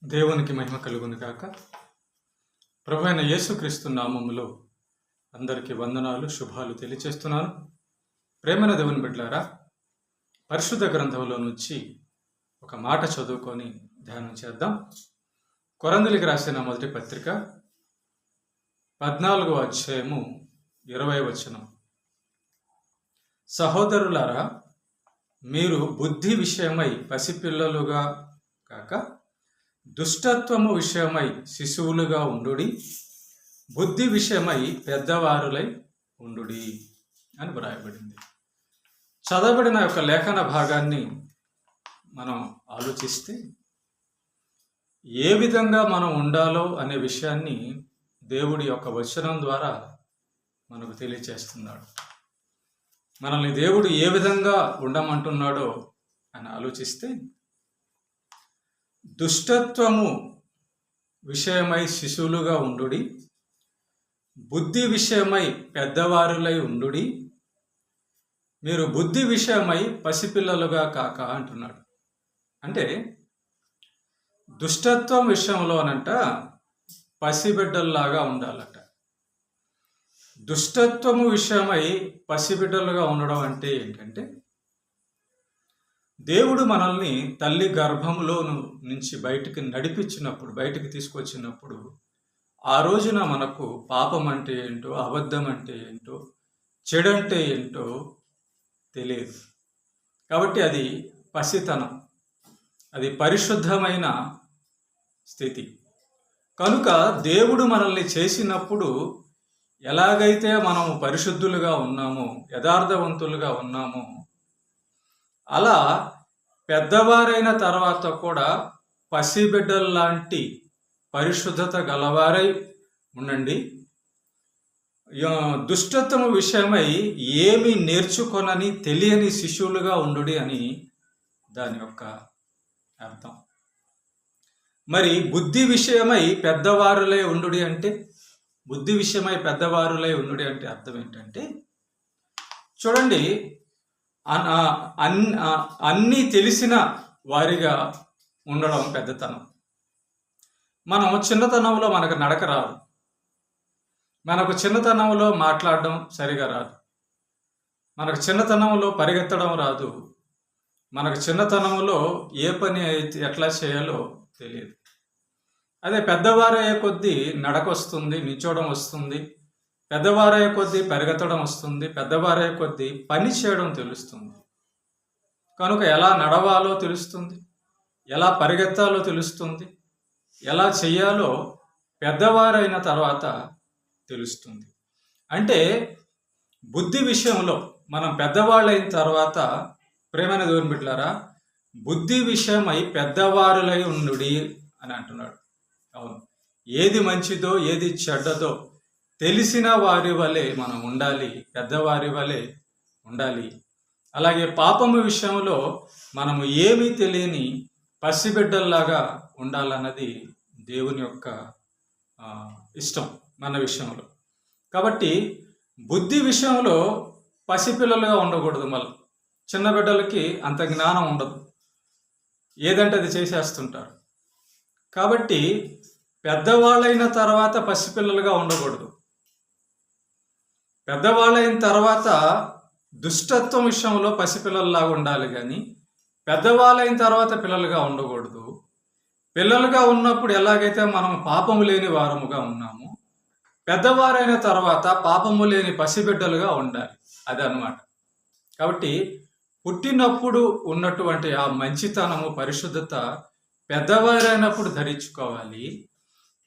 దేవునికి మహిమ కలుగును గాక. ప్రభువైన యేసుక్రీస్తు నామములో అందరికీ వందనాలు, శుభాలు తెలియచేస్తున్నాను. ప్రేమైన దేవుని బిడ్డలారా, పరిశుద్ధ గ్రంథంలో నుంచి ఒక మాట చదువుకొని ధ్యానం చేద్దాం. కొరంథీయులకు రాసిన మొదటి పత్రిక 14వ అధ్యాయము 20వ వచనం. సహోదరులారా, మీరు బుద్ధి విషయమై పసిపిల్లలుగా కాక దుష్టత్వము విషయమై శిశువులుగా ఉండుడి, బుద్ధి విషయమై పెద్దవారులై ఉండుడి అని వ్రాయబడింది. చదవబడిన యొక్క లేఖన భాగాన్ని మనం ఆలోచిస్తే ఏ విధంగా మనం ఉండాలో అనే విషయాన్ని దేవుడి యొక్క వచనం ద్వారా మనకు తెలియచేస్తున్నాడు. మనల్ని దేవుడు ఏ విధంగా ఉండమంటున్నాడో అని ఆలోచిస్తే, దుష్టత్వము విషయమై శిశువులుగా ఉండుడి, బుద్ధి విషయమై పెద్దవారులై ఉండుడి, మీరు బుద్ధి విషయమై పసిపిల్లలుగా కాక అంటున్నాడు. అంటే దుష్టత్వం విషయంలోనంట పసిబిడ్డల్లాగా ఉండాలట. దుష్టత్వము విషయమై పసిబిడ్డలుగా ఉండడం అంటే ఏంటంటే, దేవుడు మనల్ని తల్లి గర్భంలో నుంచి బయటికి తీసుకొచ్చినప్పుడు ఆ రోజున మనకు పాపం అంటే ఏంటో, అబద్ధం అంటే ఏంటో, చెడంటే ఏంటో తెలియదు. కాబట్టి అది పసితనం, అది పరిశుద్ధమైన స్థితి. కనుక దేవుడు మనల్ని చేసినప్పుడు ఎలాగైతే మనము పరిశుద్ధులుగా ఉన్నామో, యథార్థవంతులుగా ఉన్నామో, అలా పెద్దవారైన తర్వాత కూడా పసిబిడ్డల్లాంటి పరిశుద్ధత గలవారై ఉండండి. దుష్టత్వము విషయమై ఏమి నేర్చుకొనని తెలియని శిశువులుగా ఉండుడి అని దాని యొక్క అర్థం. మరి బుద్ధి విషయమై పెద్దవారులై ఉండుడి అంటే, బుద్ధి విషయమై పెద్దవారులై ఉండుడి అంటే అర్థం ఏంటంటే, చూడండి, అన్నీ తెలిసిన వారిగా ఉండడం పెద్దతనం. మనం చిన్నతనంలో మనకు నడక రాదు, మనకు చిన్నతనంలో మాట్లాడడం సరిగా రాదు, మనకు చిన్నతనంలో పరిగెత్తడం రాదు, మనకు చిన్నతనంలో ఏ పని అయితే ఎట్లా చేయాలో తెలియదు. అదే పెద్దవారయ్యే కొద్దీ నడక వస్తుంది, నిల్చోవడం వస్తుంది, పెద్దవారయ్యే కొద్దీ పరిగెత్తడం వస్తుంది, పెద్దవారయ్యే కొద్దీ పని చేయడం తెలుస్తుంది. కనుక ఎలా నడవాలో తెలుస్తుంది, ఎలా పరిగెత్తాలో తెలుస్తుంది, ఎలా చెయ్యాలో పెద్దవారైన తర్వాత తెలుస్తుంది. అంటే బుద్ధి విషయంలో మనం పెద్దవాళ్ళైన తర్వాత, ప్రేమైన దేవుని బిడ్డలారా, బుద్ధి విషయమై పెద్దవారులై ఉండుడి అని అంటున్నాడు. అవును, ఏది మంచిదో ఏది చెడ్డదో తెలిసిన వారి వలె మనం ఉండాలి, పెద్దవారి వలె ఉండాలి. అలాగే పాపము విషయంలో మనము ఏమీ తెలియని పసిబిడ్డల్లాగా ఉండాలన్నది దేవుని యొక్క ఇష్టం మన విషయంలో. కాబట్టి బుద్ధి విషయంలో పసిపిల్లలుగా ఉండకూడదు. మళ్ళీ చిన్న బిడ్డలకి అంత జ్ఞానం ఉండదు, ఏదంటే అది చేసేస్తుంటారు. కాబట్టి పెద్దవాళ్ళైన తర్వాత పసిపిల్లలుగా ఉండకూడదు. పెద్దవాళ్ళైన తర్వాత దుష్టత్వం విషయంలో పసిపిల్లల్లాగా ఉండాలి, కానీ పెద్దవాళ్ళైన తర్వాత పిల్లలుగా ఉండకూడదు. పిల్లలుగా ఉన్నప్పుడు ఎలాగైతే మనం పాపము లేని వారముగా ఉన్నామో, పెద్దవారైన తర్వాత పాపము లేని పసిబిడ్డలుగా ఉండాలి. అది అన్నమాట. కాబట్టి పుట్టినప్పుడు ఉన్నటువంటి ఆ మంచితనము, పరిశుద్ధత పెద్దవారైనప్పుడు ధరించుకోవాలి.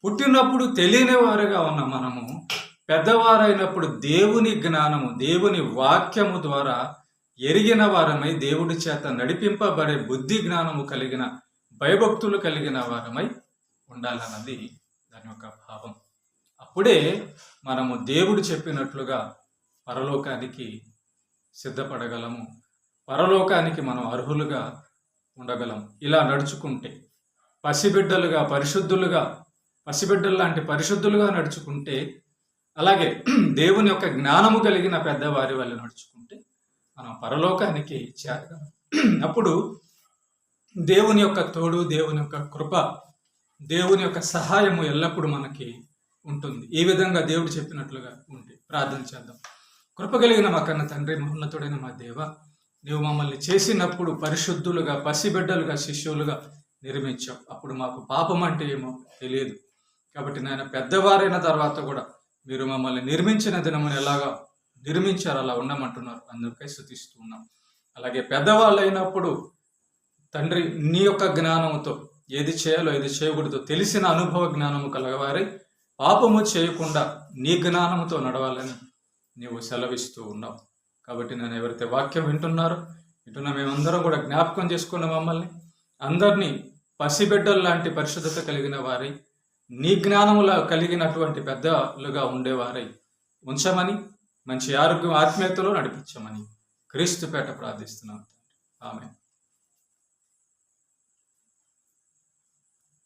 పుట్టినప్పుడు తెలియని వారుగా ఉన్న మనము పెద్దవారైనప్పుడు దేవుని జ్ఞానము, దేవుని వాక్యము ద్వారా ఎరిగిన వారమై, దేవుడి చేత నడిపింపబడే బుద్ధి జ్ఞానము కలిగిన, భయభక్తులు కలిగిన వారమై ఉండాలన్నది దాని యొక్క భావం. అప్పుడే మనము దేవుడు చెప్పినట్లుగా పరలోకానికి సిద్ధపడగలము, పరలోకానికి మనం అర్హులుగా ఉండగలం. ఇలా నడుచుకుంటే, పసిబిడ్డలుగా పరిశుద్ధులుగా, పసిబిడ్డలు లాంటి పరిశుద్ధులుగా నడుచుకుంటే, అలాగే దేవుని యొక్క జ్ఞానము కలిగిన పెద్దవారి వల్ల నడుచుకుంటే మనం పరలోకానికి చేరగలం. అప్పుడు దేవుని యొక్క తోడు, దేవుని యొక్క కృప దేవుని యొక్క సహాయము ఎల్లప్పుడూ మనకి ఉంటుంది. ఈ విధంగా దేవుడు చెప్పినట్లుగా ఉంటే ప్రార్థన చేద్దాం. కృపగలిగిన మా కన్న తండ్రి, మహోన్నతుడైన మా దేవ, నీవు మమ్మల్ని చేసినప్పుడు పరిశుద్ధులుగా, పసిబిడ్డలుగా, శిష్యులుగా నిర్మించావు. అప్పుడు మాకు పాపం అంటే ఏమో తెలియదు. కాబట్టి నాయన, పెద్దవారైన తర్వాత కూడా మీరు మమ్మల్ని నిర్మించిన దినమును ఎలాగా నిర్మించారు అలా ఉండమంటున్నారు. అందుకై స్తుతిస్తూ ఉన్నాం. అలాగే పెద్దవాళ్ళు అయినప్పుడు తండ్రి, నీ యొక్క జ్ఞానంతో ఏది చేయాలో ఏది చేయకూడదో తెలిసిన అనుభవ జ్ఞానము కలగవారై పాపము చేయకుండా నీ జ్ఞానముతో నడవాలని నీవు సెలవిస్తూ ఉన్నావు. కాబట్టి నేను ఎవరైతే వాక్యం వింటున్నారో మేమందరం కూడా జ్ఞాపకం చేసుకున్న మమ్మల్ని అందరినీ పసిబిడ్డలు లాంటి పరిశుద్ధత కలిగిన వారై, నీ జ్ఞానములా కలిగినటువంటి పెద్దలుగా ఉండేవారై ఉంచమని, మంచి ఆరోగ్యం ఆత్మీయతలో నడిపించమని క్రీస్తుపేట ప్రార్థిస్తున్నాం. ఆమేన్.